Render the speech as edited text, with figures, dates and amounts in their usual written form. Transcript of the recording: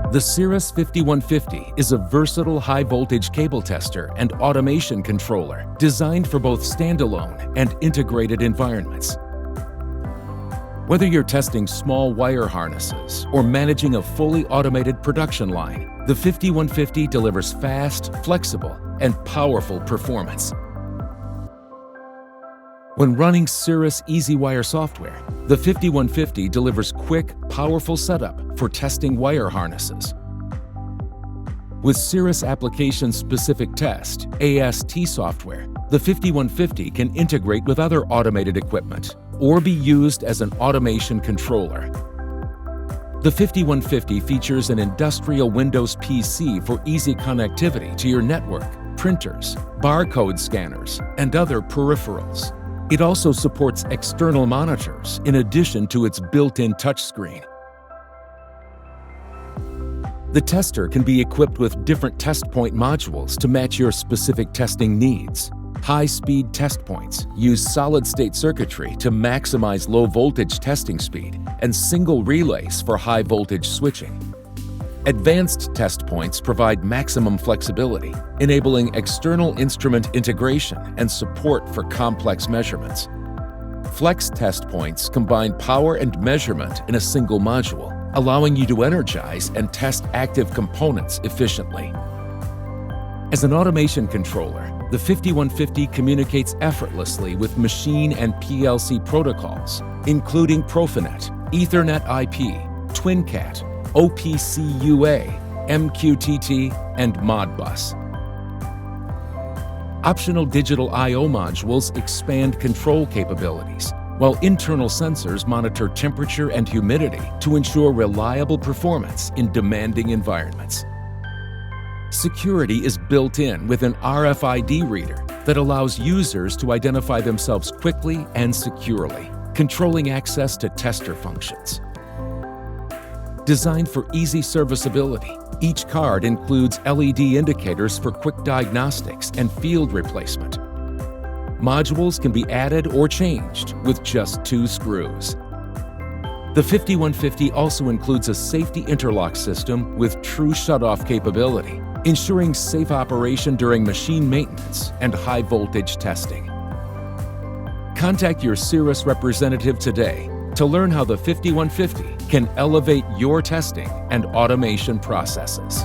The Cirris 5150 is a versatile high-voltage cable tester and automation controller designed for both standalone and integrated environments. Whether you're testing small wire harnesses or managing a fully automated production line, the 5150 delivers fast, flexible, and powerful performance. When running Cirris EasyWire software, the 5150 delivers quick, powerful setup for testing wire harnesses. With Cirris Application-Specific Test AST software, the 5150 can integrate with other automated equipment or be used as an automation controller. The 5150 features an industrial Windows PC for easy connectivity to your network, printers, barcode scanners, and other peripherals. It also supports external monitors in addition to its built-in touchscreen. The tester can be equipped with different test point modules to match your specific testing needs. High-speed test points use solid-state circuitry to maximize low-voltage testing speed and single relays for high-voltage switching. Advanced test points provide maximum flexibility, enabling external instrument integration and support for complex measurements. Flex test points combine power and measurement in a single module, allowing you to energize and test active components efficiently. As an automation controller, the 5150 communicates effortlessly with machine and PLC protocols, including Profinet, Ethernet IP, TwinCAT, OPC UA, MQTT, and Modbus. Optional digital I/O modules expand control capabilities, while internal sensors monitor temperature and humidity to ensure reliable performance in demanding environments. Security is built in with an RFID reader that allows users to identify themselves quickly and securely, controlling access to tester functions. Designed for easy serviceability, each card includes LED indicators for quick diagnostics and field replacement. Modules can be added or changed with just 2 screws. The 5150 also includes a safety interlock system with true shutoff capability, ensuring safe operation during machine maintenance and high-voltage testing. Contact your Cirris representative today to learn how the 5150 can elevate your testing and automation processes.